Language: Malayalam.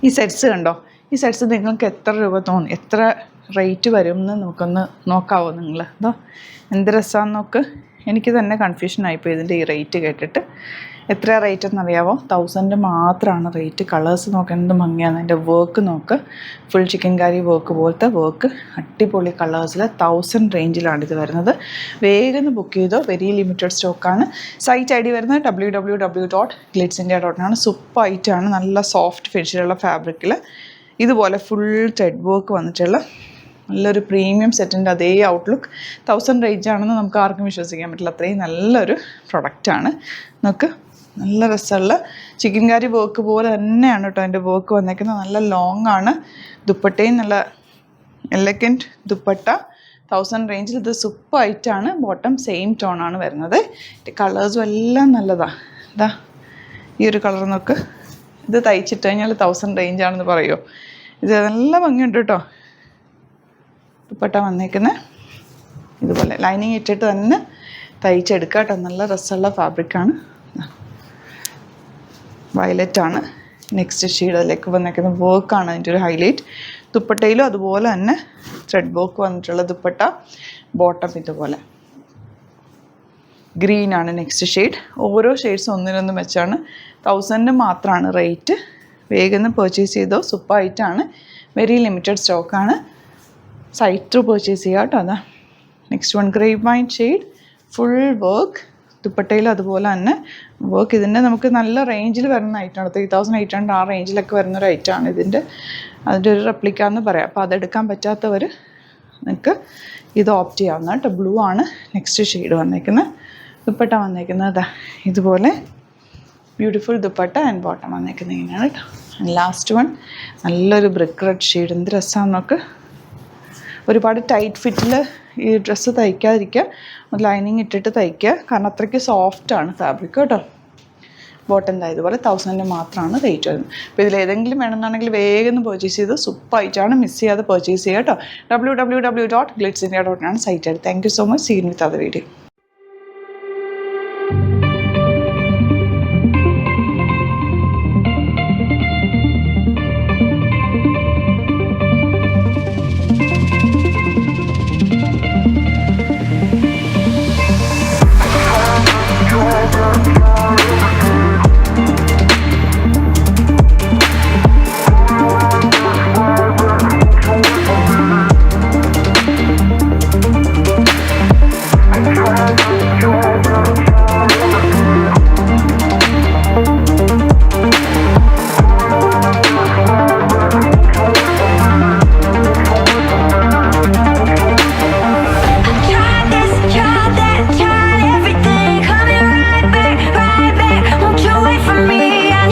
ഈ സെറ്റ്സ് കണ്ടോ, ഈ സെറ്റ്സ് നിങ്ങൾക്ക് എത്ര രൂപ തോന്നി, എത്ര റേറ്റ് വരും എന്ന് നമുക്കൊന്ന് നോക്കാവോ നിങ്ങൾ? അതോ എന്ത് രസമാണെന്ന് നോക്ക്. എനിക്ക് തന്നെ കൺഫ്യൂഷൻ ആയിപ്പോയി ഇതിൻ്റെ ഈ റേറ്റ് കേട്ടിട്ട്. എത്ര റേറ്റ് എന്നറിയാവോ? 1000 മാത്രമാണ് റേറ്റ്. കളേഴ്സ് നോക്ക് എന്ത് ഭംഗിയാണ്, അതിൻ്റെ വർക്ക് നോക്ക്. ഫുൾ ചിക്കൻ കറി വർക്ക് പോലത്തെ വർക്ക്, അടിപൊളി കളേഴ്സിൽ 1000 റേഞ്ചിലാണ് ഇത് വരുന്നത്. വേഗം ബുക്ക് ചെയ്തോ, വെരി ലിമിറ്റഡ് സ്റ്റോക്കാണ്. സൈറ്റ് ഐ ഡി വരുന്നത് www.glitzindia.in ആണ്. സൂപ്പറായിട്ടാണ്, നല്ല സോഫ്റ്റ് ഫിനിഷിലുള്ള ഫാബ്രിക്കിൽ ഇതുപോലെ ഫുൾ ത്രെഡ് വർക്ക് വന്നിട്ടുള്ള നല്ലൊരു പ്രീമിയം സെറ്റിൻ്റെ അതേ ഔട്ട്ലുക്ക്. 1000 റേഞ്ച് ആണെന്ന് നമുക്ക് ആർക്കും വിശ്വസിക്കാൻ പറ്റില്ല, അത്രയും നല്ലൊരു പ്രൊഡക്റ്റാണ്. നമുക്ക് നല്ല രസമുള്ള ചിക്കൻ കറി വർക്ക് പോലെ തന്നെയാണ് കേട്ടോ അതിൻ്റെ വർക്ക് വന്നേക്കുന്നത്. നല്ല ലോങ് ആണ്. ദുപ്പട്ടയും നല്ല എലഗൻറ്റ് ദുപ്പട്ട. 1000 റേഞ്ചിൽ ഇത് സൂപ്പറായിട്ടാണ്. ബോട്ടം സെയിം ടോണാണ് വരുന്നത്. കളേഴ്സും എല്ലാം നല്ലതാണ്. ഇതാ ഈ ഒരു കളർ നോക്ക്. ഇത് തയ്ച്ചിട്ട് കഴിഞ്ഞാൽ 1000 റേഞ്ചാണെന്ന് പറയുമോ? ഇത് നല്ല ഭംഗിയുണ്ട് കേട്ടോ. ദുപ്പട്ട വന്നേക്കുന്നത് ഇതുപോലെ ലൈനിങ് ഇട്ടിട്ട് തന്നെ തയ്ച്ചെടുക്കുക കേട്ടോ. നല്ല രസമുള്ള ഫാബ്രിക്കാണ്. വയലറ്റാണ് നെക്സ്റ്റ് ഷെയ്ഡ്. അതിലേക്ക് വന്നേക്കുന്ന വർക്കാണ് അതിൻ്റെ ഒരു ഹൈലൈറ്റ്. ദുപ്പട്ടയിലും അതുപോലെ തന്നെ ത്രെഡ് വർക്ക് വന്നിട്ടുള്ള ദുപ്പട്ട. ബോട്ടം ഇതുപോലെ ഗ്രീനാണ് നെക്സ്റ്റ് ഷെയ്ഡ്. ഓരോ ഷെയ്ഡ്സും ഒന്നിനൊന്നും വെച്ചാണ്. 1000 മാത്രമാണ് റേറ്റ്. വേഗം പർച്ചേസ് ചെയ്തോ, സൂപ്പറായിട്ടാണ്. വെരി ലിമിറ്റഡ് സ്റ്റോക്കാണ്. സൈറ്റ് ത്രൂ പർച്ചേസ് ചെയ്യുക കേട്ടോ. അതാ next one grape wine shade, full work. ദുപ്പട്ടയിൽ അതുപോലെ തന്നെ വർക്ക്. ഇതിൻ്റെ നമുക്ക് നല്ല റേഞ്ചിൽ വരുന്ന ഐറ്റമാണ്. 3800 ആ റേഞ്ചിലൊക്കെ വരുന്നൊരു ഐറ്റമാണ് ഇതിൻ്റെ. അതിൻ്റെ ഒരു റെപ്ലിക്ക എന്ന് പറയാം. അപ്പോൾ അതെടുക്കാൻ പറ്റാത്തവർ നിങ്ങൾക്ക് ഇത് ഓപ്റ്റ് ചെയ്യാവുന്ന കേട്ടോ. ബ്ലൂ ആണ് നെക്സ്റ്റ് ഷെയ്ഡ് വന്നേക്കുന്നത്. ദുപ്പട്ട വന്നേക്കുന്നത് അതാ ഇതുപോലെ ബ്യൂട്ടിഫുൾ ദുപ്പട്ട ആൻഡ് ബോട്ടം വന്നേക്കുന്നത് ഇങ്ങനെയാണ് കേട്ടോ. ലാസ്റ്റ് വൺ നല്ലൊരു ബ്രിക്ക് റെഡ് ഷെയ്ഡ്. എന്ത് രസമാണ് നമുക്ക്. ഒരുപാട് ടൈറ്റ് ഫിറ്റിൽ ഈ ഡ്രസ്സ് തയ്ക്കാതിരിക്കുക, ലൈനിങ് ഇട്ടിട്ട് തയ്ക്കുക, കാരണം അത്രയ്ക്ക് സോഫ്റ്റാണ് ഫാബ്രിക് കേട്ടോ. ബോട്ടം ഇതുപോലെ 1000 മാത്രമാണ് റേറ്റ് വരുന്നത്. അപ്പോൾ ഇതിലേതെങ്കിലും വേണമെന്നാണെങ്കിൽ വേഗം പർച്ചേസ് ചെയ്ത് സൂപ്പറായിട്ടാണ്. മിസ് ചെയ്യാതെ പർച്ചേസ് ചെയ്യുക കേട്ടോ. www.glitzindia.in ആണ് site. Thank you so much. Seen with other video.